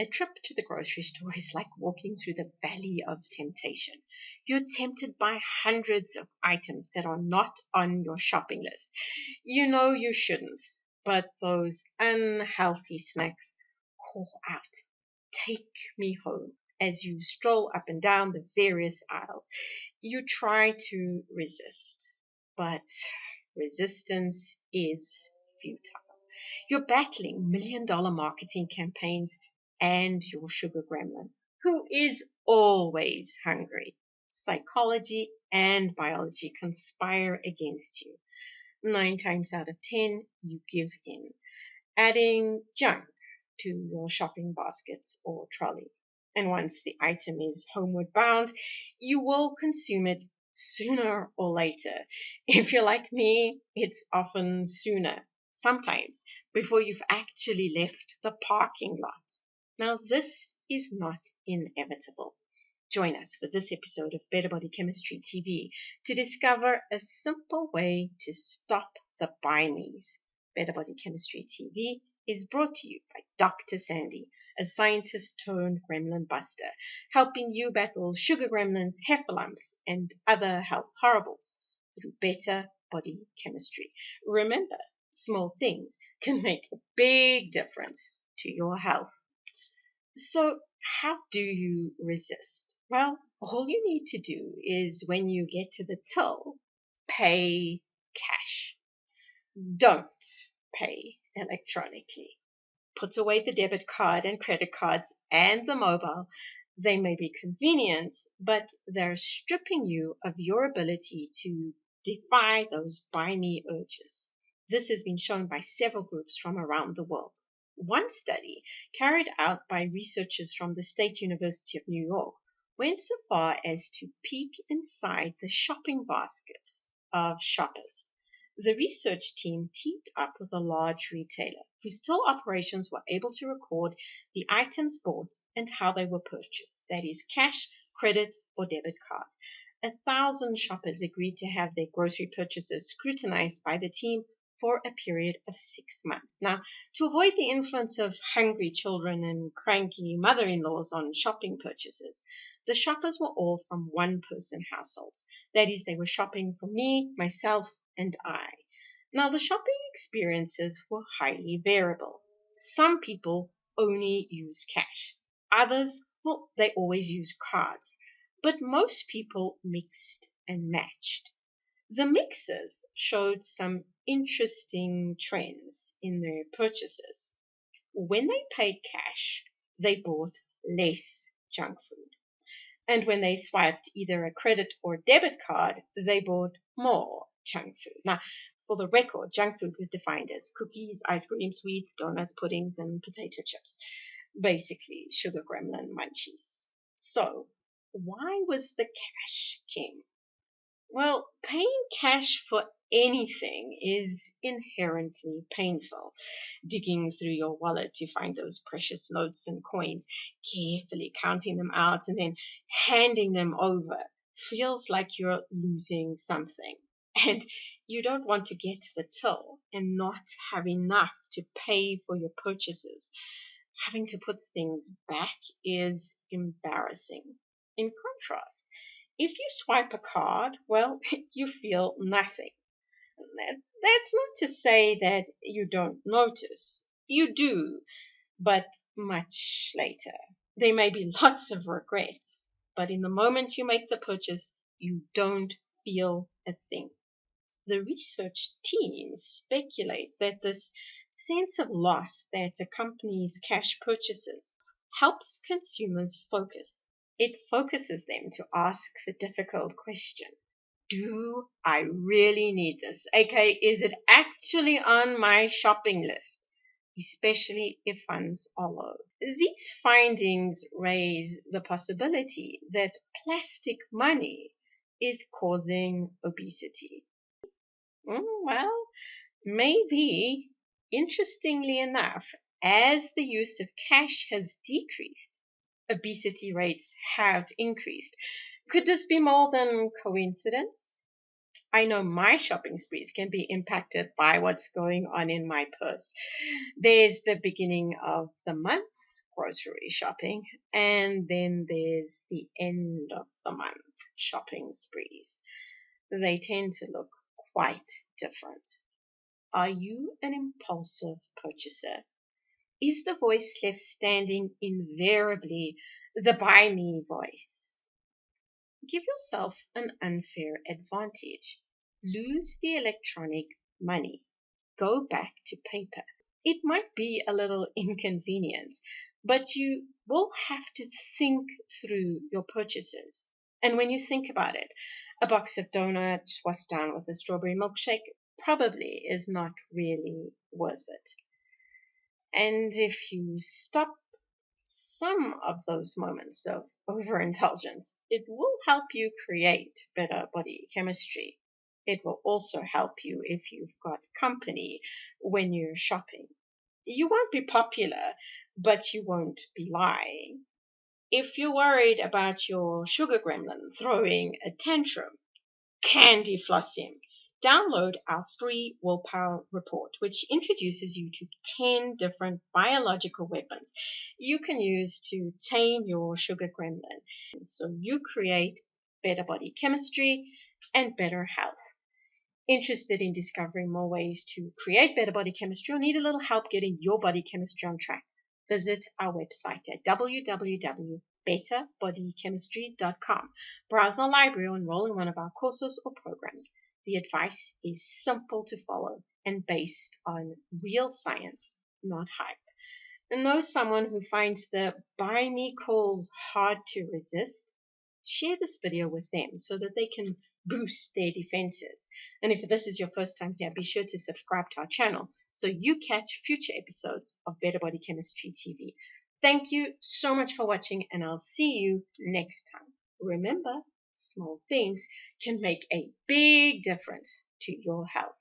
A trip to the grocery store is like walking through the valley of temptation. You're tempted by hundreds of items that are not on your shopping list. You know you shouldn't, but those unhealthy snacks call out, "Take me home." As you stroll up and down the various aisles, you try to resist, but resistance is futile. You're battling million-dollar marketing campaigns and your sugar gremlin, who is always hungry. Psychology and biology conspire against you. 9 times out of 10, you give in, adding junk to your shopping baskets or trolley. And once the item is homeward bound, you will consume it sooner or later. If you're like me, it's often sooner, sometimes before you've actually left the parking lot. Now, this is not inevitable. Join us for this episode of Better Body Chemistry TV to discover a simple way to stop the buy me's. Better Body Chemistry TV is brought to you by Dr. Sandy, a scientist turned gremlin buster, helping you battle sugar gremlins, heifer lumps, and other health horribles through better body chemistry. Remember, small things can make a big difference to your health. So, how do you resist? Well, all you need to do is, when you get to the till, pay cash. Don't pay electronically. Put away the debit card and credit cards and the mobile. They may be convenient, but they're stripping you of your ability to defy those buy me urges. This has been shown by several groups from around the world. One study, carried out by researchers from the State University of New York, went so far as to peek inside the shopping baskets of shoppers. The research team teamed up with a large retailer whose till operations were able to record the items bought and how they were purchased, that is, cash, credit, or debit card. 1,000 shoppers agreed to have their grocery purchases scrutinized by the team for a period of 6 months. Now, to avoid the influence of hungry children and cranky mother-in-laws on shopping purchases, the shoppers were all from one-person households. That is, they were shopping for me, myself, and I. Now, the shopping experiences were highly variable. Some people only use cash. Others, well, they always use cards. But most people mixed and matched. The mixers showed some interesting trends in their purchases. When they paid cash, they bought less junk food. And when they swiped either a credit or debit card, they bought more junk food. Now, for the record, junk food was defined as cookies, ice cream, sweets, donuts, puddings, and potato chips. Basically, sugar gremlin munchies. So, why was the cash king? Well, paying cash for anything is inherently painful. Digging through your wallet to find those precious notes and coins, carefully counting them out and then handing them over feels like you're losing something. And you don't want to get to the till and not have enough to pay for your purchases. Having to put things back is embarrassing. In contrast, if you swipe a card, well, you feel nothing. That's not to say that you don't notice. You do, but much later. There may be lots of regrets, but in the moment you make the purchase, you don't feel a thing. The research team speculate that this sense of loss that accompanies cash purchases helps consumers focus. It focuses them to ask the difficult question, do I really need this? aka, is it actually on my shopping list? Especially if funds are low. These findings raise the possibility that plastic money is causing obesity. Well, maybe. Interestingly enough, as the use of cash has decreased, obesity rates have increased. Could this be more than coincidence? I know my shopping sprees can be impacted by what's going on in my purse. There's the beginning of the month, grocery shopping, and then there's the end of the month shopping sprees. They tend to look quite different. Are you an impulsive purchaser? Is the voice left standing invariably the buy me voice? Give yourself an unfair advantage. Lose the electronic money. Go back to paper. It might be a little inconvenient, but you will have to think through your purchases. And when you think about it, a box of donuts washed down with a strawberry milkshake probably is not really worth it. And if you stop some of those moments of overindulgence, it will help you create better body chemistry. It will also help you if you've got company when you're shopping. You won't be popular, but you won't be lying. If you're worried about your sugar gremlin throwing a tantrum, candy floss him. Download our free willpower report, which introduces you to 10 different biological weapons you can use to tame your sugar gremlin so you create better body chemistry and better health. Interested in discovering more ways to create better body chemistry or need a little help getting your body chemistry on track? Visit our website at www.betterbodychemistry.com. Browse our library or enroll in one of our courses or programs. The advice is simple to follow and based on real science, not hype. And know someone who finds the buy me calls hard to resist? Share this video with them so that they can boost their defenses. And if this is your first time here, be sure to subscribe to our channel so you catch future episodes of Better Body Chemistry TV. Thank you so much for watching, and I'll see you next time. Remember, small things can make a big difference to your health.